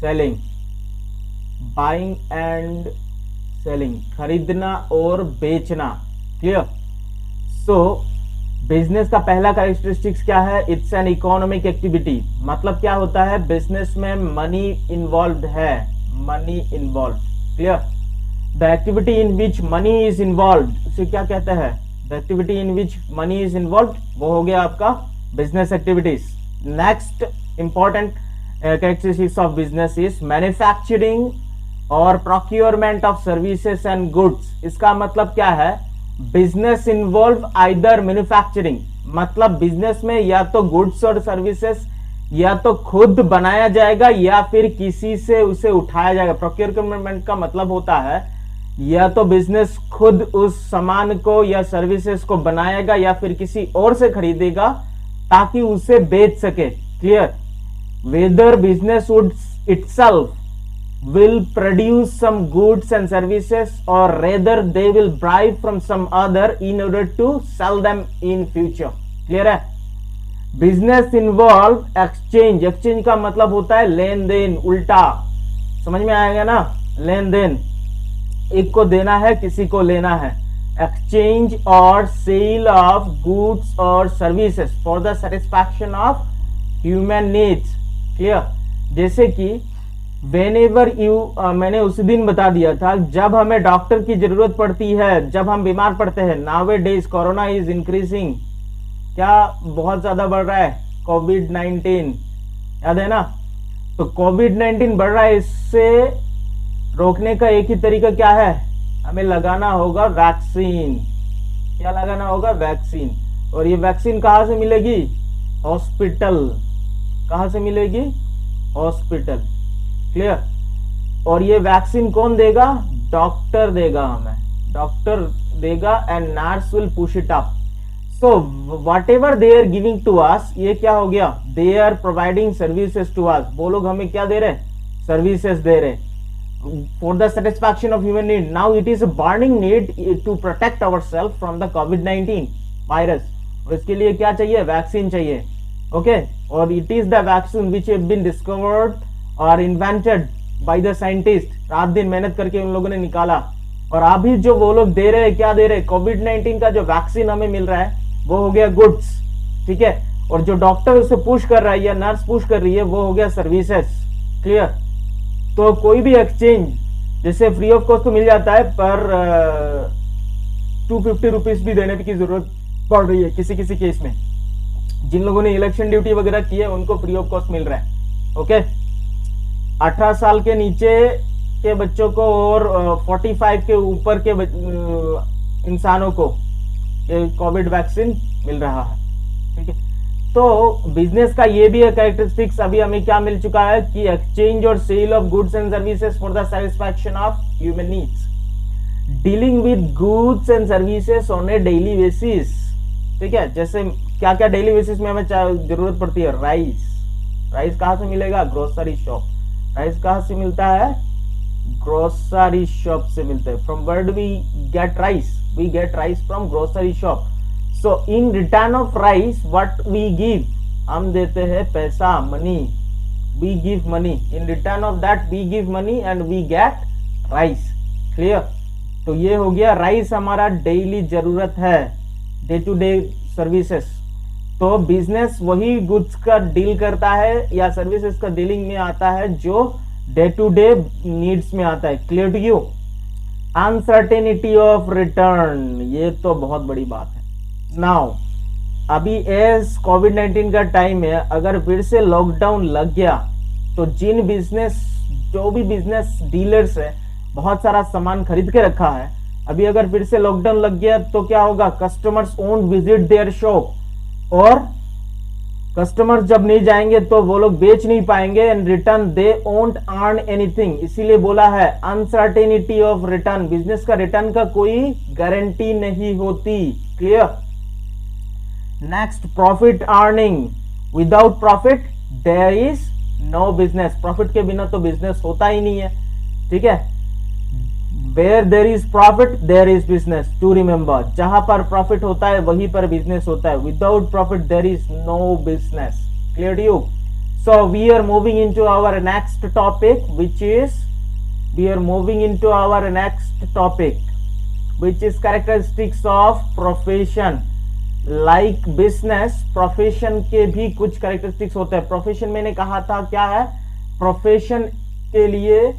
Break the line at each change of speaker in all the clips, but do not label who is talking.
Selling, buying and selling, खरीदना और बेचना। क्लियर। सो बिजनेस का पहला कैरेक्टरिस्टिक्स क्या है? It's an economic activity. मतलब क्या होता है? बिजनेस में मनी इन्वॉल्व है, money involve. Clear. The activity in which money is involve, उसे क्या कहते हैं? The activity in which money is involve, वो हो गया आपका business activities. Next important characteristics of business is manufacturing और procurement of services and goods. इसका मतलब क्या है? बिजनेस इन्वॉल्व आइदर मैन्युफैक्चरिंग, मतलब बिजनेस में या तो गुड्स और सर्विसेज या तो खुद बनाया जाएगा या फिर किसी से उसे उठाया जाएगा। प्रोक्योरमेंट का मतलब होता है या तो बिजनेस खुद उस सामान को या सर्विसेज को बनाएगा या फिर किसी और से खरीदेगा ताकि उसे बेच सके। Clear. Whether business would itself will produce some goods and services or rather they will buy from some other in order to sell them in future. Clear है? Business involve exchange. Exchange का मतलब होता है लेन then, उल्टा समझ में आएगा ना? लेन देन, एक को देना है किसी को लेना है। Exchange or sale of goods or services for the satisfaction of human needs. Clear? जैसे कि Whenever you मैंने उसी दिन बता दिया था, जब हमें डॉक्टर की जरूरत पड़ती है, जब हम बीमार पड़ते हैं। Nowadays कोरोना इज इंक्रीजिंग, क्या बहुत ज्यादा बढ़ रहा है? कोविड-19, याद है ना? तो कोविड-19 बढ़ रहा है, इससे रोकने का एक ही तरीका क्या है? हमें लगाना होगा वैक्सीन। क्या लगाना होगा? वैक्सीन। और ये वैक्सीन कहाँ से मिलेगी? हॉस्पिटल। कहाँ से मिलेगी? हॉस्पिटल। क्लियर। और ये वैक्सीन कौन देगा? डॉक्टर देगा हमें, डॉक्टर देगा and nurse will push it up. So whatever they are giving to us, ये क्या हो गया? They are providing services to us. वो लोग हमें क्या दे रहे? सर्विसेज दे रहे for the satisfaction of human need. Now it is a burning need to protect our self from the कोविड-19 वायरस। और इसके लिए क्या चाहिए? वैक्सीन चाहिए। ओके। और it is the vaccine which have been discovered और इन्वेंटेड बाय द साइंटिस्ट। रात दिन मेहनत करके उन लोगों ने निकाला। और अभी जो वो लोग दे रहे हैं, क्या दे रहे हैं? कोविड-19 का जो वैक्सीन हमें मिल रहा है वो हो गया गुड्स। ठीक है। और जो डॉक्टर उसे पुश कर रहा है या नर्स पुश कर रही है वो हो गया सर्विसेज। क्लियर। तो कोई भी एक्सचेंज जैसे फ्री ऑफ कॉस्ट तो मिल जाता है, पर 250 रुपीज भी देने की जरूरत पड़ रही है किसी किसी केस में। जिन लोगों ने इलेक्शन ड्यूटी वगैरह की है उनको फ्री ऑफ कॉस्ट मिल रहा है। ओके। 18 साल के नीचे के बच्चों को और 45 के ऊपर के इंसानों को कोविड वैक्सीन मिल रहा है। ठीक है। तो बिजनेस का ये भी कैरेक्टरिस्टिक्स अभी हमें क्या मिल चुका है कि एक्सचेंज और sale of goods and services for the satisfaction of human needs, dealing with goods and services on a daily basis. ठीक है। जैसे क्या क्या डेली बेसिस में हमें जरूरत पड़ती है? राइस। राइस कहाँ से मिलेगा? Grocery shop. राइस कहाँ से मिलता है? ग्रोसरी शॉप से मिलता है। From word we get rice, we get rice from grocery shop. So in return of rice what we give, हम देते हैं पैसा, money. We give money, in return of that we give money and we get rice. Clear. तो ये हो गया rice हमारा daily जरूरत है, डे टू डे सर्विसेज। तो बिजनेस वही गुड्स का डील करता है या सर्विसेज का डीलिंग में आता है जो डे टू डे नीड्स में आता है। Clear to you? Uncertainty of return, ये तो बहुत बड़ी बात है। नाउ अभी एज कोविड-19 का टाइम है, अगर फिर से लॉकडाउन लग गया तो जो भी बिजनेस डीलर्स है बहुत सारा सामान खरीद के रखा है, अभी अगर फिर से लॉकडाउन लग गया तो क्या होगा? Customers won't visit their shop, और कस्टमर जब नहीं जाएंगे तो वो लोग बेच नहीं पाएंगे and return they won't earn anything. इसीलिए बोला है अनसर्टेनिटी ऑफ रिटर्न। बिजनेस का रिटर्न का कोई गारंटी नहीं होती। Clear. Next, profit earning. Without profit there is no business. Profit के बिना तो बिजनेस होता ही नहीं है। ठीक है। Where there is profit, there is business. To remember, जहां पर प्रॉफिट होता है वहीं पर बिजनेस होता है। Without profit, there is no business. Clear to you? So we are moving into our next topic, which is characteristics of profession. Like business, profession के भी कुछ characteristics होते हैं. Profession मैंने कहा था क्या है, profession के लिए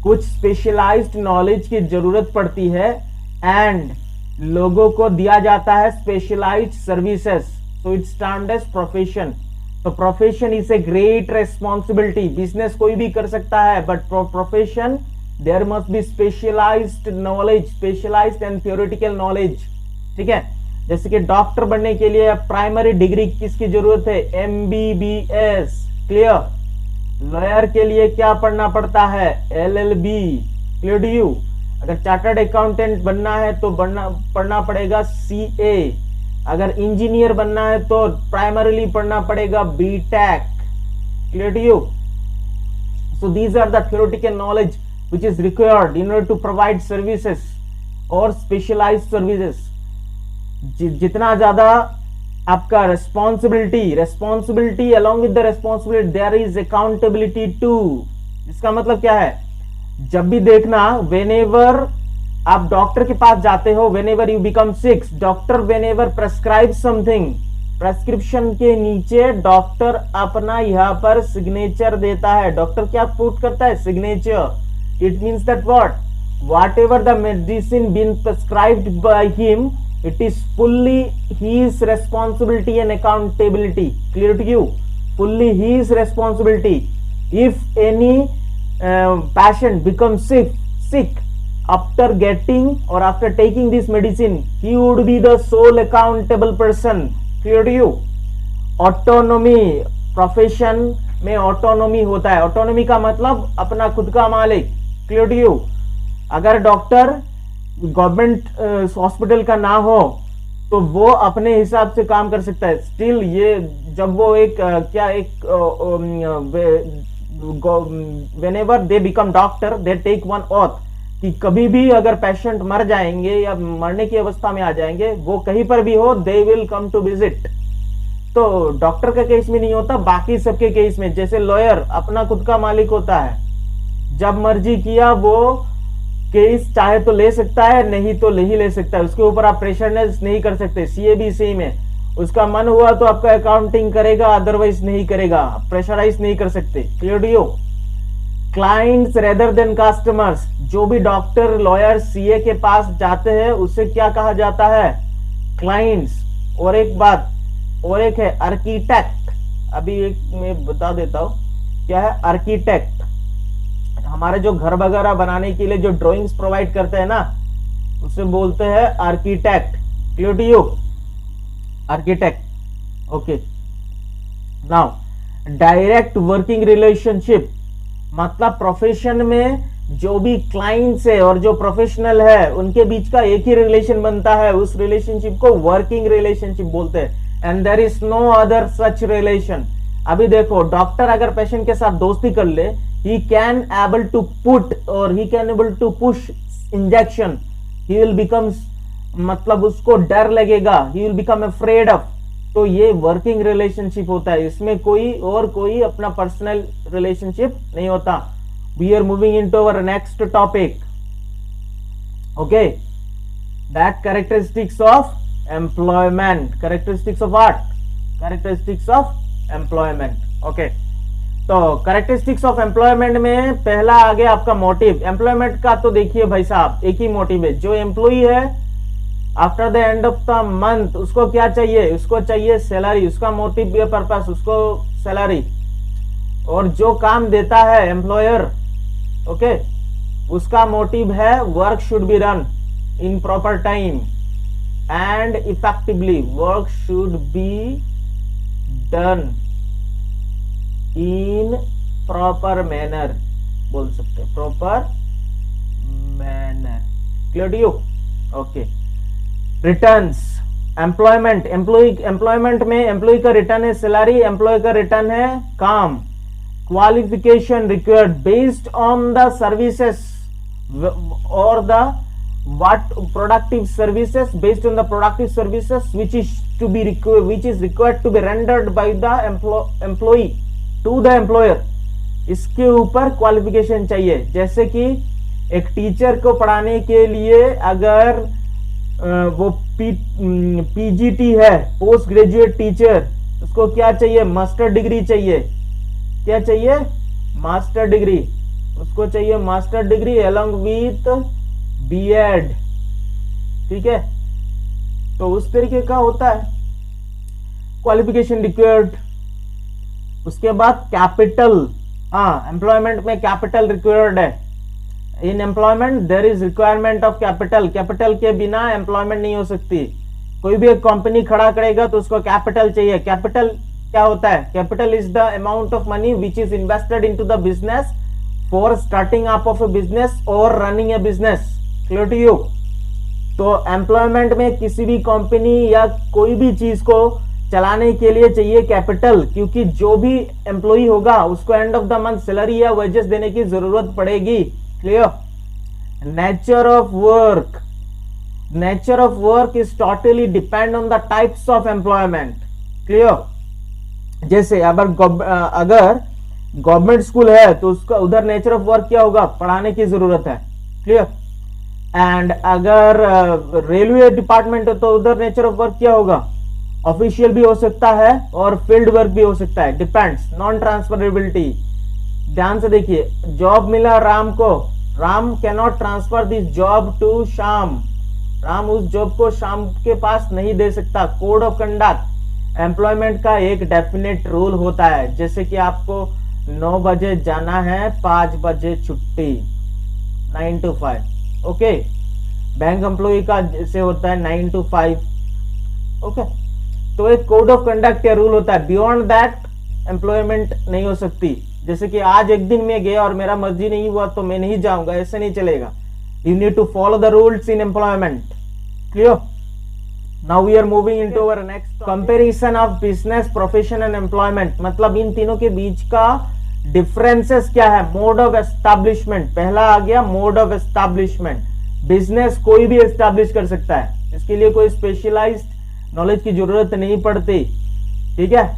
कुछ स्पेशलाइज्ड नॉलेज की जरूरत पड़ती है एंड लोगों को दिया जाता है specialised services, so it's termed as profession. तो profession is a great responsibility. Business कोई भी कर सकता है, but profession there must be specialised knowledge, specialised and theoretical knowledge. ठीक है, जैसे कि डॉक्टर बनने के लिए प्राइमरी डिग्री किसकी जरूरत है, MBBS. क्लियर. लॉयर के लिए क्या पढ़ना पड़ता है, LLB. Clear to you. अगर चार्टर्ड अकाउंटेंट बनना है तो पढ़ना पड़ेगा CA. अगर इंजीनियर बनना है तो प्राइमरीली पढ़ना पड़ेगा BTech. Clear to you. So these are the theoretical knowledge which is required in order to provide services or specialized services. जितना ज्यादा आपका responsibility along with the responsibility there is accountability too. इसका मतलब क्या है, जब भी देखना whenever आप डॉक्टर के पास जाते हो, whenever you become sick, doctor whenever prescribe something, prescription के नीचे डॉक्टर अपना यहाँ पर सिग्नेचर देता है. डॉक्टर क्या पुट करता है, signature. It means that whatever the medicine been prescribed by him, it is fully his responsibility and accountability. Clear to you? Fully his responsibility. If any patient becomes sick after getting or after taking this medicine, he would be the sole accountable person. Clear to you? Autonomy. Profession में autonomy होता है. Autonomy का मतलब अपना खुद का मालिक. Clear to you. अगर डॉक्टर गवर्नमेंट हॉस्पिटल का ना हो तो वो अपने हिसाब से काम कर सकता है. स्टिल ये जब वो whenever they become doctor, they take one oath कि कभी भी अगर पेशेंट मर जाएंगे या मरने की अवस्था में आ जाएंगे, वो कहीं पर भी हो, they will come to visit. तो डॉक्टर का केस में नहीं होता, बाकी सबके केस में. जैसे लॉयर अपना खुद का मालिक होता है, जब मर्जी किया वो केस चाहे तो ले सकता है, नहीं तो नहीं ले सकता है. उसके ऊपर आप प्रेशर नहीं कर सकते. CA भी सेम है. उसका मन हुआ तो आपका अकाउंटिंग करेगा, अदरवाइज नहीं करेगा. प्रेशराइज नहीं कर सकते. Clear to you. Clients rather than customers. जो भी डॉक्टर, लॉयर, CA के पास जाते हैं उसे क्या कहा जाता है, क्लाइंट्स. और एक है आर्किटेक्ट. अभी एक मैं बता देता हूं क्या है आर्किटेक्ट. हमारे जो घर वगैरह बनाने के लिए जो ड्राइंग्स प्रोवाइड करते हैं ना, उसे बोलते हैं architect. Clear to you. Architect. Okay. Now direct working relationship, मतलब प्रोफेशन में जो भी क्लाइंट्स है और जो प्रोफेशनल है उनके बीच का एक ही रिलेशन बनता है. उस रिलेशनशिप को वर्किंग रिलेशनशिप बोलते हैं. And there is no other such relation. अभी देखो, डॉक्टर अगर पेशेंट के साथ दोस्ती कर ले, he can able to put or he can able to push injection, he will becomes, मतलब उसको डर लगेगा, he will become afraid of. तो ये वर्किंग रिलेशनशिप होता है. इसमें कोई अपना पर्सनल रिलेशनशिप नहीं होता. We are moving into our next topic. Okay, that characteristics of employment. Characteristics of what? Characteristics of employment. Okay. तो कैरेक्टरिस्टिक्स ऑफ एम्प्लॉयमेंट में पहला आ गया आपका मोटिव. एम्प्लॉयमेंट का तो देखिए भाई साहब, एक ही मोटिव है. जो एम्प्लॉई है after the end of the month उसको क्या चाहिए, उसको चाहिए सैलरी. उसका मोटिव या पर्पस, उसको सैलरी. और जो काम देता है एम्प्लॉयर, ओके, उसका मोटिव है work should be run in proper time and effectively. Work should be done in proper manner बोल सकते हैं. Proper manner. Clear to you. Okay. Returns. Employment में एम्प्लॉय का रिटर्न है सैलरी, एम्प्लॉय का return है काम. Qualification required based on the services और the what productive services, based on the productive services which is required to be rendered by the employee. To the employer, इसके ऊपर qualification चाहिए। जैसे कि एक टीचर को पढ़ाने के लिए अगर वो पीजीटी है, पोस्ट ग्रेजुएट टीचर, उसको क्या चाहिए? मास्टर डिग्री चाहिए। क्या चाहिए? Master degree. उसको चाहिए master degree along with BEd. ठीक है, तो उस तरीके का होता है क्वालिफिकेशन रिक्वायर्ड। उसके बाद कैपिटल, हाँ, एम्प्लॉयमेंट में कैपिटल रिक्वायर्ड है। In employment there is requirement of capital. Capital के बिना एम्प्लॉयमेंट नहीं हो सकती। कोई भी एक कंपनी खड़ा करेगा तो उसको कैपिटल चाहिए। कैपिटल क्या होता है? Capital is the amount of money which is invested into the business for starting up of a business और running a business. Clear to you? तो एम्प्लॉयमेंट में किसी भी कंपनी या कोई भी चीज को चलाने के लिए चाहिए कैपिटल, क्योंकि जो भी एम्प्लॉई होगा उसको end of the month salary या वेजेस देने की जरूरत पड़ेगी। Clear? Nature of work, nature of work is totally depend on the types of employment. Clear? जैसे अगर गवर्नमेंट स्कूल है तो उसका उधर नेचर ऑफ वर्क क्या होगा? पढ़ाने की जरूरत है। क्लियर? एंड अगर रेलवे डिपार्टमेंट है तो उधर नेचर ऑफ वर्क क्या होगा? ऑफिशियल भी हो सकता है और फील्ड वर्क भी हो सकता है। Depends, non transferability. ध्यान से देखिए, जॉब मिला राम को, Ram can not transfer this job to Shyam. Ram उस जॉब को श्याम के पास नहीं दे सकता। कोड ऑफ कंडक्ट एम्प्लॉयमेंट का एक डेफिनेट रूल होता है। जैसे कि आपको 9 बजे जाना है, 5 बजे छुट्टी, 9 to 5। ओके, बैंक एम्प्लॉय का जैसे होता है 9 to 5। ओके, तो एक कोड ऑफ कंडक्ट या रूल होता है। बियॉन्ड दैट एम्प्लॉयमेंट नहीं हो सकती। जैसे कि आज एक दिन में गया और मेरा मर्जी नहीं हुआ तो मैं नहीं जाऊंगा, ऐसे नहीं चलेगा। You need to follow the rules in employment. Clear? Now we are moving into our next comparison of business, profession and employment. मतलब इन तीनों के बीच का डिफरेंसेस क्या है? Mode of establishment. पहला आ गया मोड ऑफ एस्टैब्लिशमेंट। बिजनेस कोई भी एस्टैब्लिश कर सकता है, इसके लिए कोई स्पेशलाइज्ड नॉलेज की जरूरत नहीं पड़ती। ठीक है,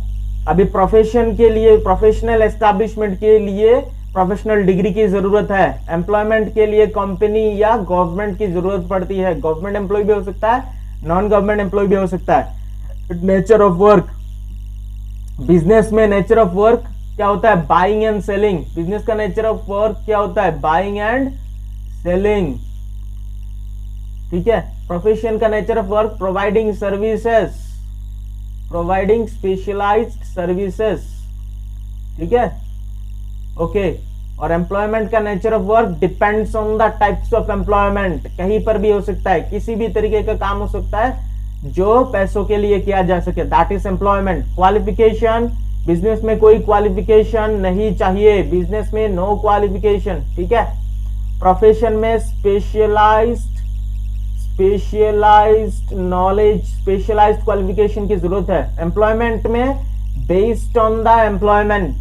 अभी प्रोफेशन के लिए, प्रोफेशनल एस्टैब्लिशमेंट के लिए प्रोफेशनल डिग्री की जरूरत है। एम्प्लॉयमेंट के लिए कंपनी या गवर्नमेंट की जरूरत पड़ती है। गवर्नमेंट एम्प्लॉय भी हो सकता है, नॉन गवर्नमेंट एम्प्लॉय भी हो सकता है। नेचर ऑफ वर्क, बिजनेस में नेचर ऑफ वर्क क्या होता है? Buying and selling. बिजनेस का नेचर ऑफ वर्क क्या होता है? Buying and selling. ठीक है, प्रोफेशन का nature of work providing services, providing specialised services. ठीक है, ओके। और एम्प्लॉयमेंट का nature of work depends on the types of employment. कहीं पर भी हो सकता है, किसी भी तरीके का काम हो सकता है जो पैसों के लिए किया जा सके, that is employment. Qualification, business में कोई क्वालिफिकेशन नहीं चाहिए, बिजनेस में नो क्वालिफिकेशन। ठीक है, प्रोफेशन में स्पेशलाइज्ड नॉलेज, स्पेशलाइज्ड क्वालिफिकेशन की जरूरत है। एम्प्लॉयमेंट में बेस्ड ऑन द एम्प्लॉयमेंट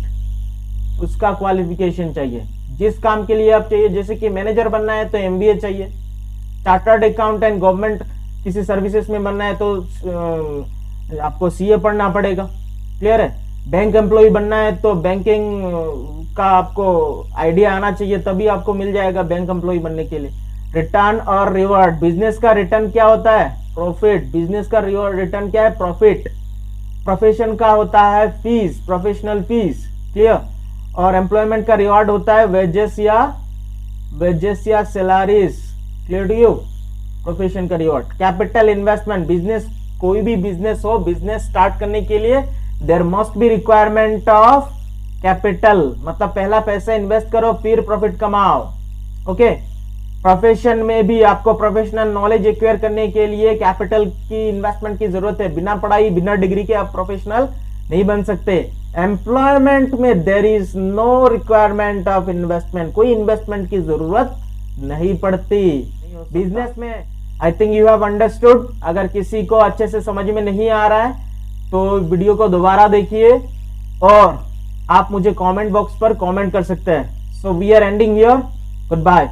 उसका क्वालिफिकेशन चाहिए, जिस काम के लिए आप चाहिए। जैसे कि मैनेजर बनना है तो एमबीए चाहिए, चार्टर्ड अकाउंटेंट गवर्नमेंट किसी सर्विसेज में बनना है तो आपको सीए पढ़ना पड़ेगा। क्लियर है? बैंक एम्प्लॉय बनना है तो बैंकिंग का आपको आइडिया आना चाहिए, तभी आपको मिल जाएगा बैंक एम्प्लॉय बनने के लिए। रिटर्न और रिवॉर्ड, बिजनेस का रिटर्न क्या होता है? प्रॉफिट। बिजनेस का रिटर्न क्या है? प्रॉफिट। प्रोफेशन का होता है फीस, प्रोफेशनल फीस। क्लियर? और एम्प्लॉयमेंट का रिवॉर्ड होता है वेजेस या salaries. Clear to you? Profession का रिवॉर्ड। कैपिटल इन्वेस्टमेंट, बिजनेस कोई भी बिजनेस हो, बिजनेस स्टार्ट करने के लिए there must be requirement of capital. मतलब पहला पैसा इन्वेस्ट करो फिर प्रॉफिट कमाओ। ओके, प्रोफेशन में भी आपको प्रोफेशनल नॉलेज एक्वायर करने के लिए कैपिटल की इन्वेस्टमेंट की जरूरत है। बिना पढ़ाई, बिना डिग्री के आप प्रोफेशनल नहीं बन सकते। एम्प्लॉयमेंट में there is no requirement of investment, कोई इन्वेस्टमेंट की जरूरत नहीं पड़ती। बिजनेस में I think you have understood. अगर किसी को अच्छे से समझ में नहीं आ रहा है तो वीडियो को दोबारा देखिए और आप मुझे कमेंट बॉक्स पर कमेंट कर सकते हैं। So we are ending here, good bye.